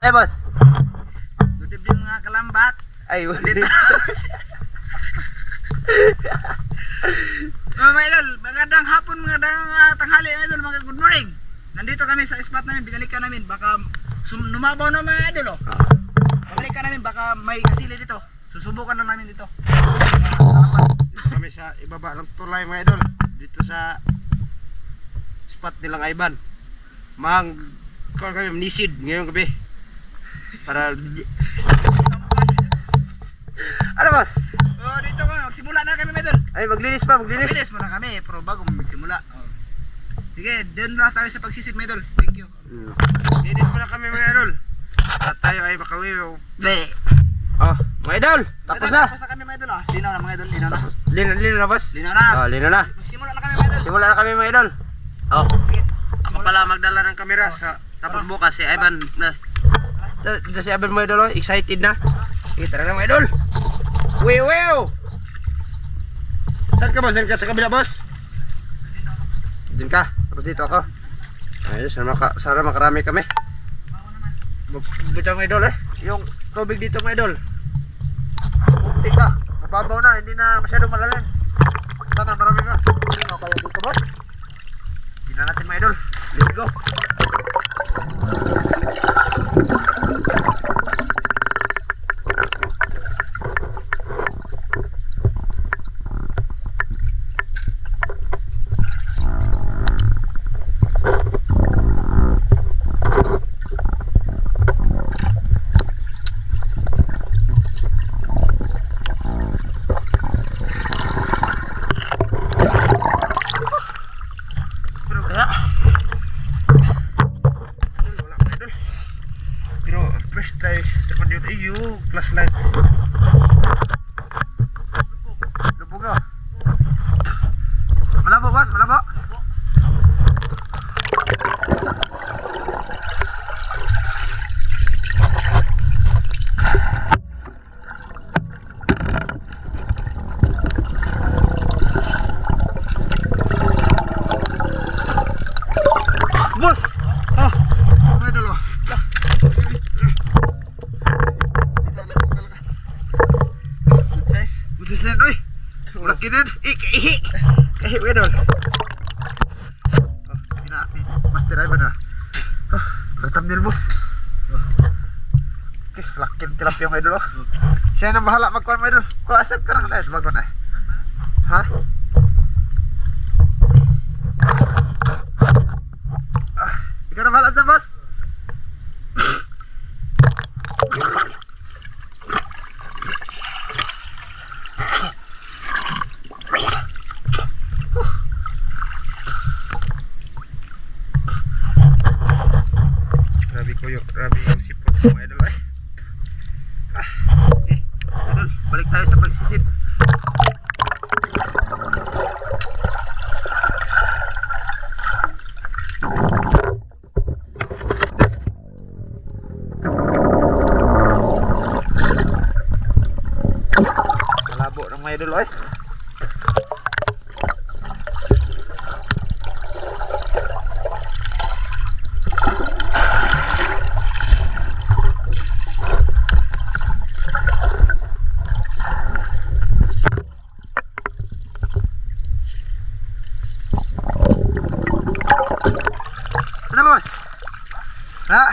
Ay, boss. Good evening mga kalambat. Ay, Dito. Mga idol, magandang hapon, magandang tanghali mga idol, mga good morning. Nandito kami sa spot namin, binalikan namin, baka numabaw na mga idol oh. Binalikan namin, baka may kasili dito. Susubukan na namin dito. Dito kami sa ibaba ng tulay mga idol. Dito sa spot nilang Ivan. Kung kami nisid ngayong gabi. Para ano, boss? Oh, dito ko, magsimula na kami mga idol. Ay, maglinis pa, maglinis. Maglinis muna kami, pero bago magsimula. Oh. Sige, doon na tayo sa pagsisip mga idol. Thank you. linis muna kami mga idol. At tayo ay makawi. Oh, mga idol, tapos na. Tapos na kami mga idol. Linaw na mga idol, linaw na. Lino na, boss. Linaw na. Oh, lino na. Magsimula na kami mga idol. Simula na kami, mga idol. Oh, Sige. Ako pala magdala ng kamera sa tapos bukas si Ivan na ito si Abel, mga idol, oh. Excited na. Sige, tara na, mga idol. Wow! Saan ka ba? Saan ka sa kabila boss? Diyan ka. Tapos dito ako. Ayun, sana makarami kami. Bitaw, mga idol, eh. Yung tubig dito, mga idol. Muntik na. Mababaw na. Hindi na masyadong malalim. Sana marami ka. Ano kaya dito, boss? Tingnan natin, mga idol. Let's go. Pero kaya, Wala mga idol. Pero first try tekan yun iyo flashlight. Lubog na. Malabo, boss. Malabo. Boss! Ah, mga idol oh. Good size. Butis na oy. Laki din. Ihi. Ihi, mga idol. Oh, pinapi. Master Ivan na. Oh, thumbnail, boss. Oh. Okay, laki ng tilapia, mga idol, oh. Siya na bahala magkuhan, mga idol. Kuasag ka ng lahat. Bago na. Ha? Ah, ikaw na bahala dyan, boss. Grabe yung sipot mo idol ay. Okay, idol, balik tayo sa pagsisid. Malabo ng mga idol, ay. Ano, boss? Ha?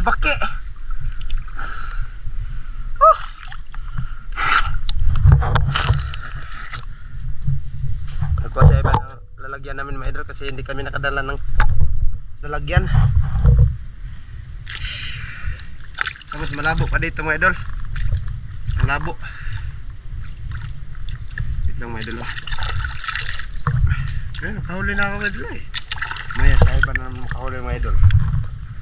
Baki. Nagkuha sa iba ng lalagyan namin mga idol kasi hindi kami nakadala ng lalagyan. Tapos malabo pa dito mga idol. Malabo. Wait lang mga idol ah. Eh, nakahuli na ako mga idol eh. Maya sa iba na naman makahuli mga idol.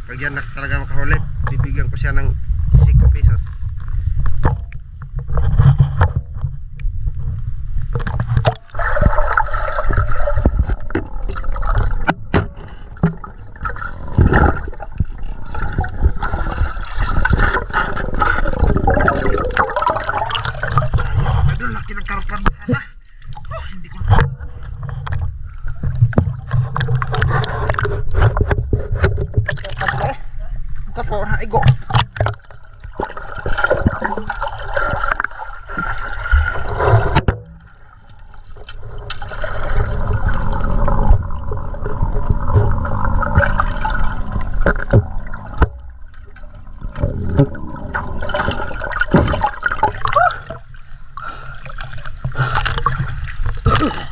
Pag yan talaga makahuli, bibigyan ko siya ng 5 pesos. Sayang, idol, laki ng karpan sana. Oh, hindi ko na. po na igo.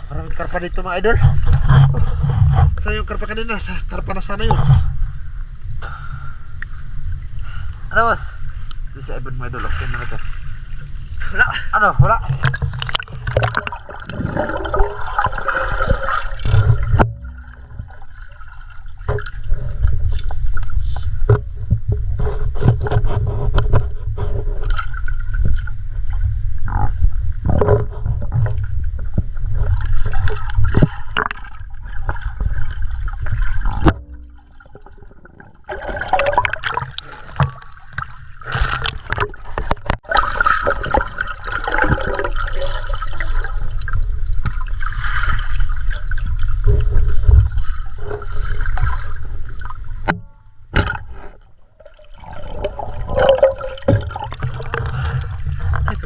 Maraming karpa dito mga idol. Saan yung karpa kanina? Sa karpa na sana yun. Ano boss? Ito si Ivan mga idol. Okay na ito. Wala. Ano? Wala.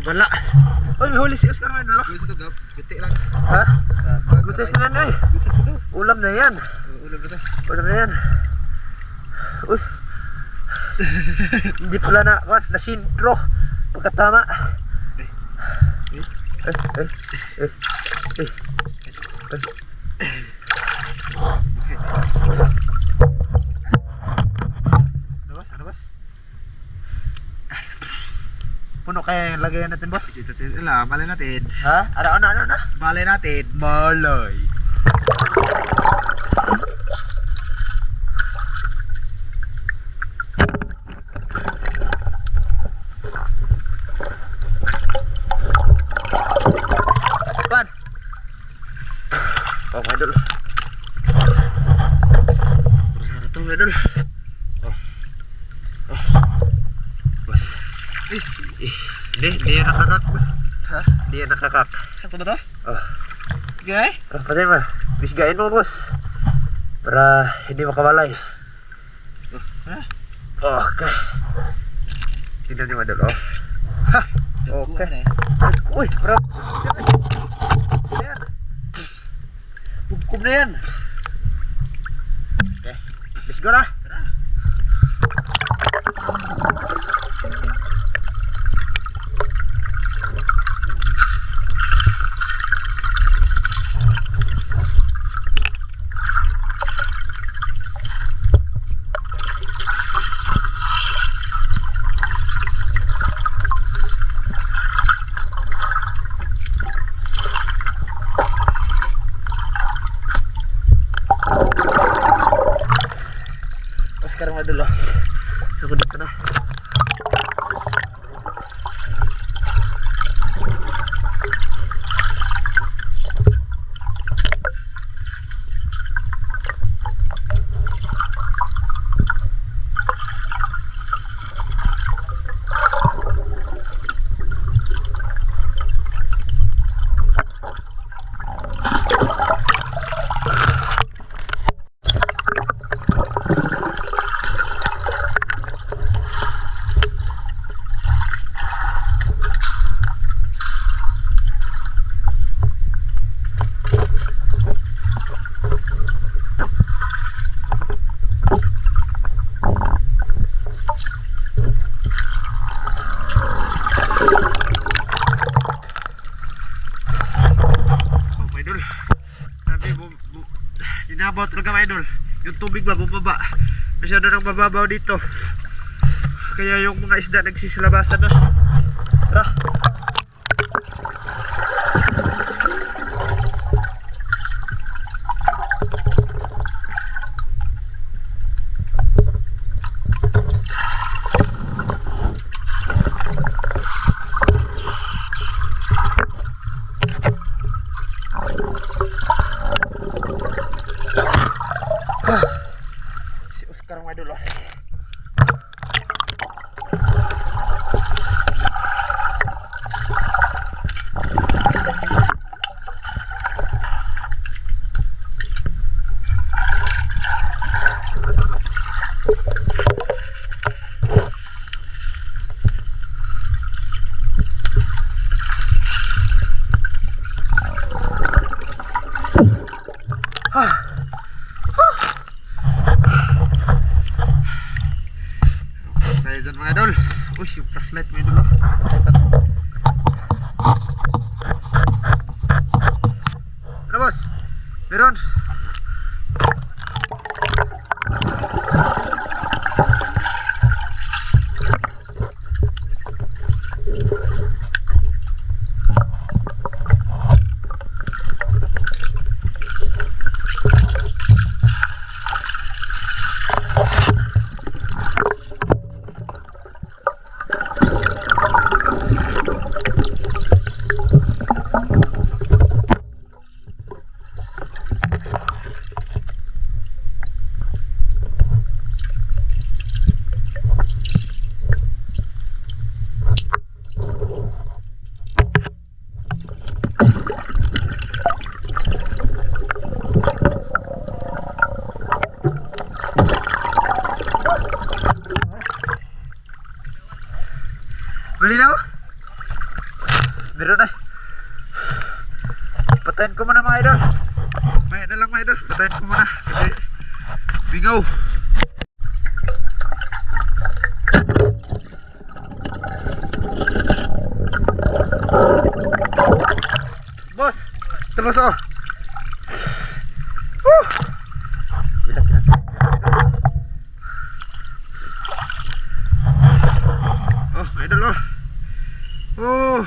Wala. Uy, may huli si Oscar mga idol. Gusto ito, Gab. Biti lang. Ha? Gutsay sila na eh. Gusto ito. Ulam na yan. Ulam na ito. Ulam na yan. Uy. Hindi pala na, what? Nasintro. Pagkatama. Ano bas? Ano bas? Puno kaya yung lagayan natin, boss? Dito, balay natin. Ha? Ano na? Balay natin. Balay. Pan. Oh, my idol. Sana to, my idol. Boss. Hindi yan nakakak, boss. Ha? Hindi yan nakakak. Sakto ba ito? Oh. Okay. Patay mo. Bisgain mo, boss. Para hindi makabalay. Ha? Okay. Tingnan niyo, madol, oh. Ha! Okay. Uy, bro. Yan. Bugkom na yan. Okay. Let's go na. Oscar mga idol, oh. So, dito na. Dinabaw talaga mga idol. Yung tubig ba bumaba. Masyado nang mababaw dito. Kaya yung mga isda nagsisilabasan na. Tara. Si Oscar mga idol, oh. Yan mga idol. Uy, yung flashlight mga idol. Patay pa to. Ano boss? Meron? Malinaw? Meron na. Patayin ko muna mga idol. May na lang mga idol. Patayin ko muna. Kasi bingaw. Boss! Ito boss oh. Bilak na. Oh, mga idol oh. Oh,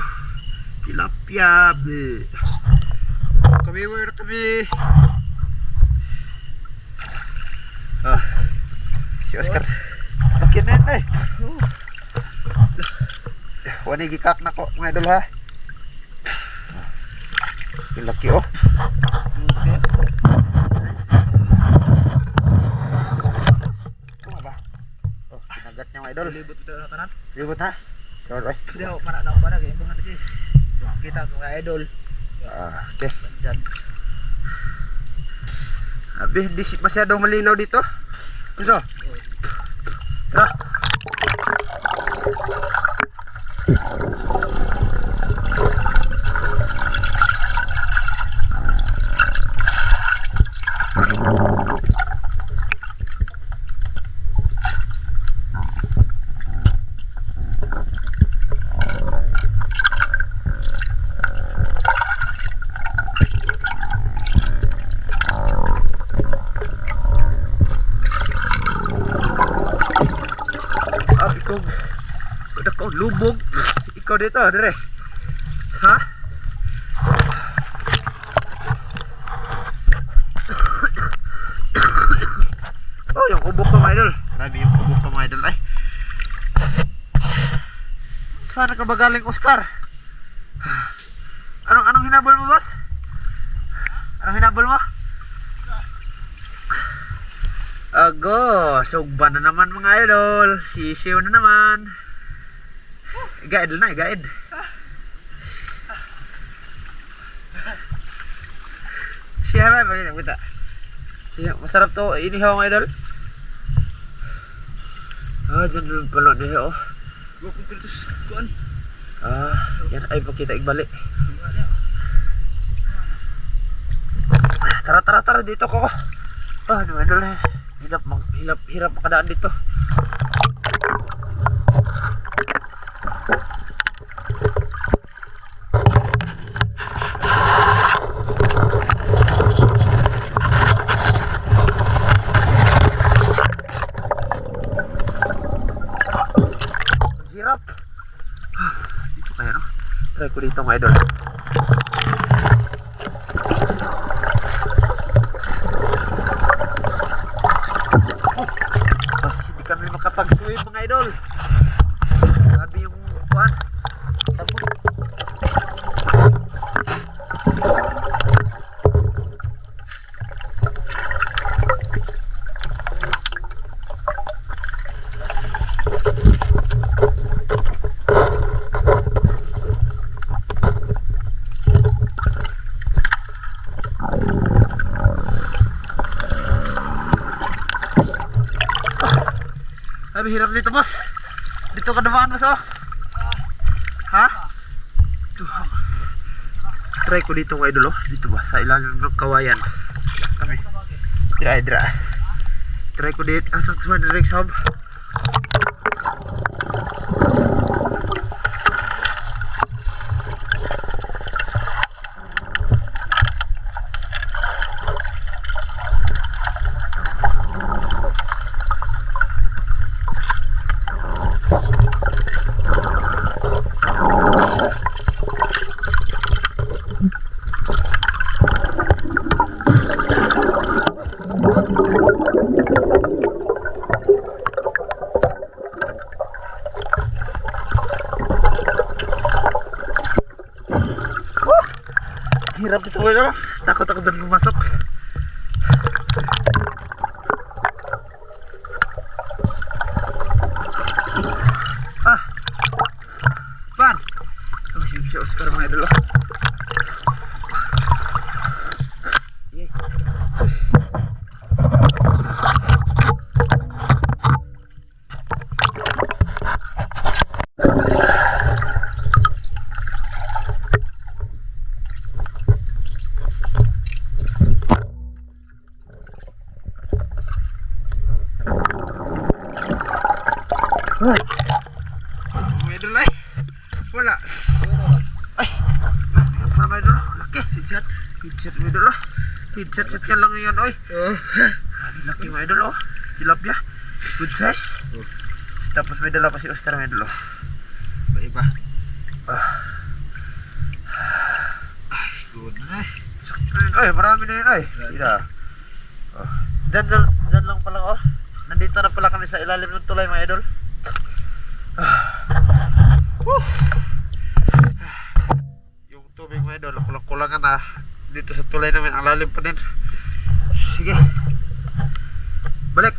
tilapia be. Kami where kami. Ah, si Oscar. Laki na yun eh. Wani gikak na ko mga idol ha. Yung laki oh. Kuma ba? Oh, kinagat niya mga idol. Libot ito na tanan. Libot ha? Sure eh. Hindi ako para daw para kay imong lagi. Kita ko kay idol. Ah, okay. Diyan. Abi, hindi masyadong malinaw dito. Dito. Tara. Ikaw lubog. Ikaw dito, dire. Ha? Oh, yung ubok ko mga idol. Grabe yung ubok ko mga idol ay. Saan ka ba galing, Oscar? Anong hinabol mo, boss? Anong hinabol mo? Ago, sugba na naman mga idol. Sisiw na naman. Guide na, guide. Siya ba? Kita. Siya, masarap to. Inihaw mga idol. Ah, dyan yung pala niya oh. Go kung dito sa kuan. Ah, yan ay pakita igbalik. Tara dito ko. Ah, ano idol eh. Hirap makadaan dito. Hirap. Dito kaya no. Try ko dito mga idol. Kami makapag-swim mga idol. Sabi yung kuan. Sabon. Sabi hirap dito boss. Dito ka naman boss oh. Ha? Try ko dito mga idol oh. Dito ba? Sa ilalim ng kawayan. Kami. Dira. Try ko dito. Asok sa direct sub. Hirap dito mga idol. Takot ako dyan pumasok. Ah! Pan! Oh, si Oscar mga idol. Mga idol ay wala ay mga idol laki headset mga idol headset ka lang yan oy laki mga idol tilapia good size tapos may dala pa si Oscar mga idol iba ay good na ay marami na yun ay dyan lang pala nandito na pala kami sa ilalim ng tulay mga idol. Yung tubig mga idol, kulang-kulangan na dito sa tulay namin, ang lalim pa din. Sige, balik.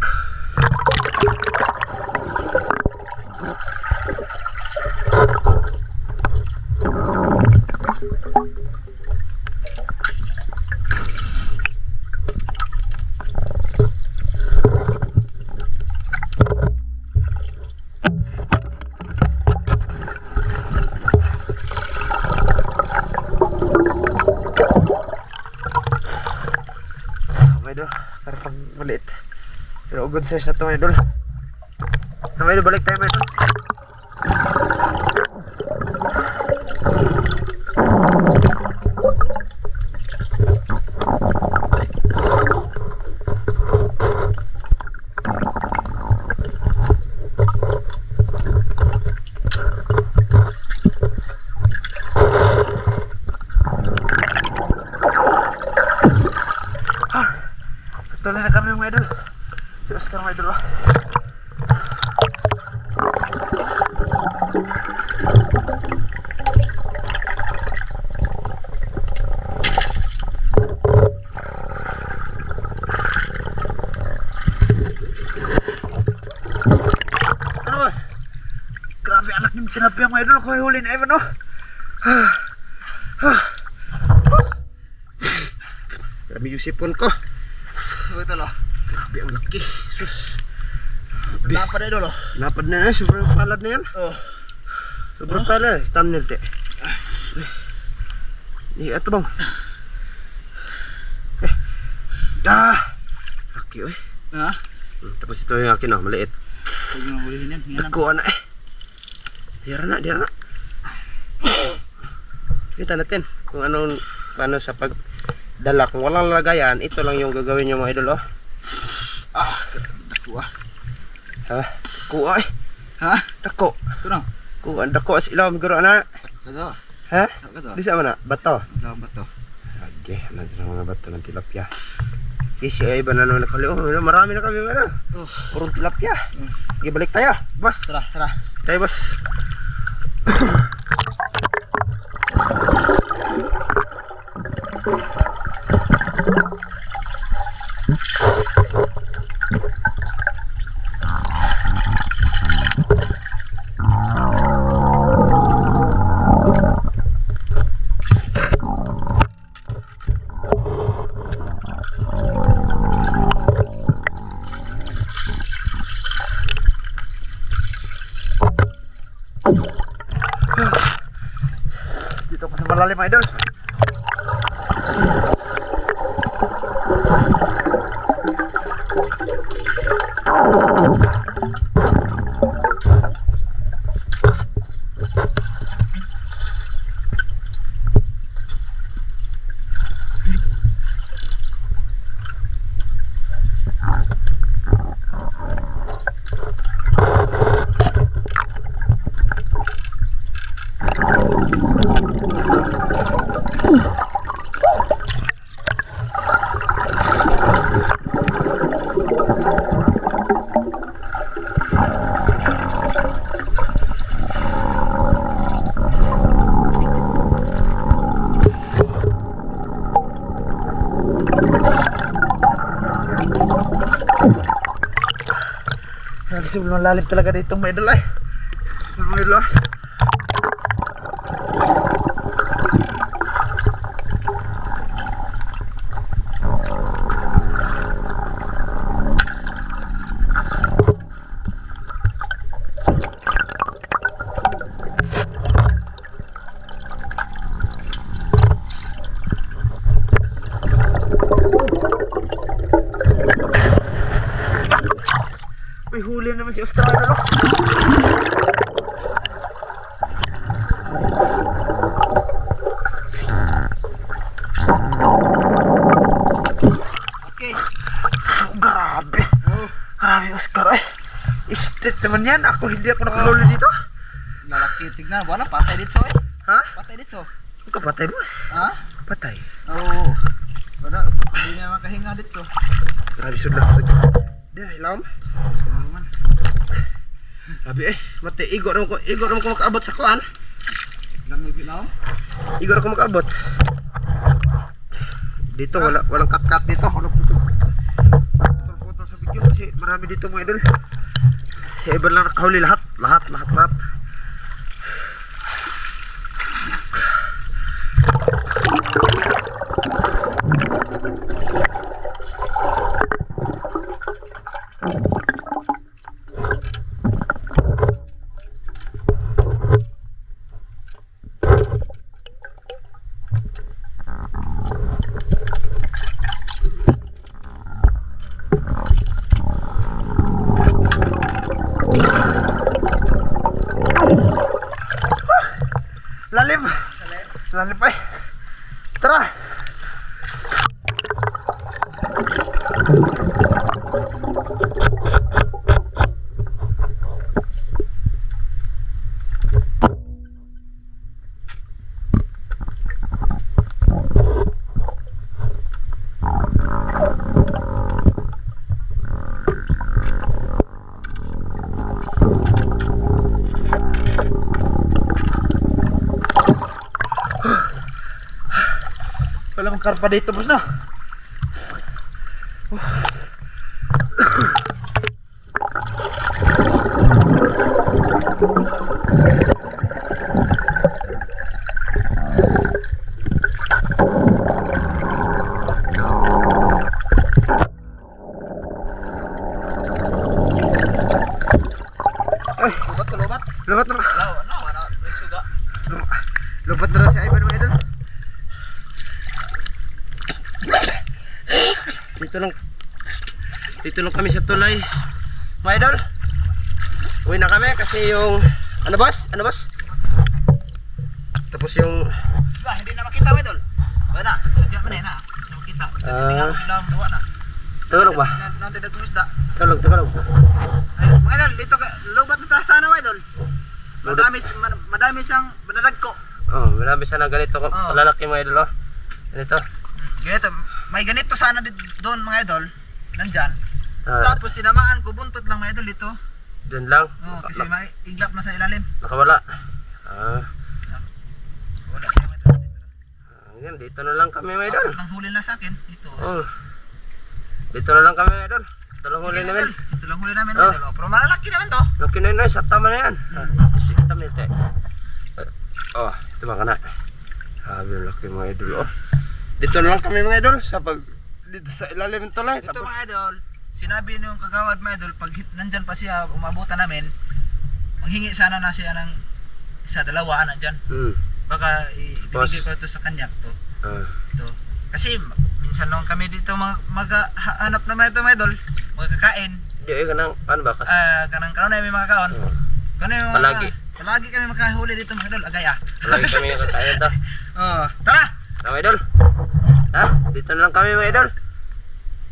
Karapang maliit pero good size na ito mga idol. Mga idol, balik tayo mga idol. Tuloy na kami mga idol. Si Oscar mga idol. Ano boss? Grabe anak yung tinapia mga idol. Kung huli na Ivan Grabe yung sipon ko. Ito lo. Grabe ang laki. Sus. Lapad na idol. Lapad na sobrang palad na yan. Sobrang palad. Thumbnail te. Ito bang. Laki oy. Ha? Tapos ito yung akin maliit. Huwag mo hulihin yan. Yan Nakuha na Diyan na. Kita natin kung paano sa pagdala. Kung walang lagayan, ito lang yung gagawin nyo mga idol Dako Ha? Kuha Ha? Dako. Ito na. Kuha dako as ilaw maguro na. Ito. Ha? Ito. Di sa mana? Bato. Dalam ba to? Okay, nasa mga bato ng tilapia. Kasi ay ba na naman nakaliw? Marami na kami purong tilapia. Ibalik tayo, boss. Tara. Tayo, boss. Dito ko sa malalim mga idol. Grabe sobrang lalim talaga dito mga idol ay. Mga idol ah. May huli naman si Oscar Idol oh. Okay. Oh, grabe. Grabe Oscar ay. Straight naman yan. Hindi ako nakahuli dito. Lalaki, tignan. Wala, patay dito eh. Ha? Patay dito. Huwag ka patay boss. Ha? Patay. Oo. Wala, hindi niya makahinga dito. Grabe sudlan. Di, ilam. Naman. Grabe eh. Mati, igo naman ko makaabot sa kuan. Lang may bilaw. Igo na ko makaabot. Dito walang cut dito. Walang putol sa video kasi marami dito mga idol. Si Evan lang nakahuli lahat. Lahat. Lalim pa eh. Tara. Wala mang karpa dito boss na. Ay, Lubat. lubat na. Wala. May suga. Lubat na si Ivan mga idol. Dito lang kami sa tulay mga idol. Uwi na kami kasi yung ano boss? Tapos yung Hindi na makita mo idol. Wala, sadya man na. Hindi na makita. Tingnan mo sila ang buwan na. Tagalog ba? Nanti dagong isda. Tagalog. Ay, mga idol, dito ka, lubat na taas sana mga idol. Madami siyang madadagko. Oh, marami sana ganito palalaki mga idol oh. Ganito. Ganito, may ganito sana doon mga idol. Nandyan. Tapos sinamaan ko, buntot lang mga idol dito. Diyan lang. Oo, kasi may iglap na sa ilalim. Nakawala. Wala siya mga idol. Yan, dito na lang kami mga idol. Nang huli na sa akin. Dito. Oh. Dito na lang kami mga idol. Ito lang huli Sige, namin. idol. Ito lang huli namin mga idol. Oh, pero malalaki naman to. Laki na yun, sa tama na yan. Sa tama ito eh. Oh, ito mga kana. Sabi yung laki mga idol oh. Dito na lang kami mga idol dito sa ilalim ng tulay. Ito mga idol, sinabi nung kagawad mga idol, pag nandyan pa siya, umabutan namin, manghingi sana na siya ng isa, dalawa, nandyan. Baka ibigay ko ito sa kanya, ito. Kasi minsan lang kami dito maghanap na mga ito mga idol, magkakain. Hindi kanang, ano ba? Kanang na may mga kaon. Palagi kami makahuli dito mga idol, agay ah. Palagi kami kakain daw. Tara! Mga idol. Dito na lang kami mga idol.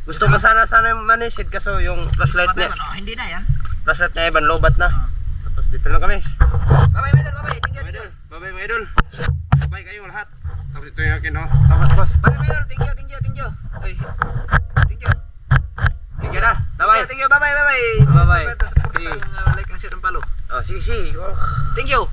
Gusto ko sana manisid kaso yung flashlight niya. Hindi na yan. Flashlight niya Ivan lobat na. Tapos dito na lang kami. Bye mga idol, bye. Thank you. Bye mga idol. Bye kayong lahat. Tapos ito yung akin oh. Tama boss. Bye mga idol, thank you. Ay. Thank you. Thank you na. Bye. Thank you. Bye. Bye-bye. Like and share and follow. Oh, sige. Oh. Thank you.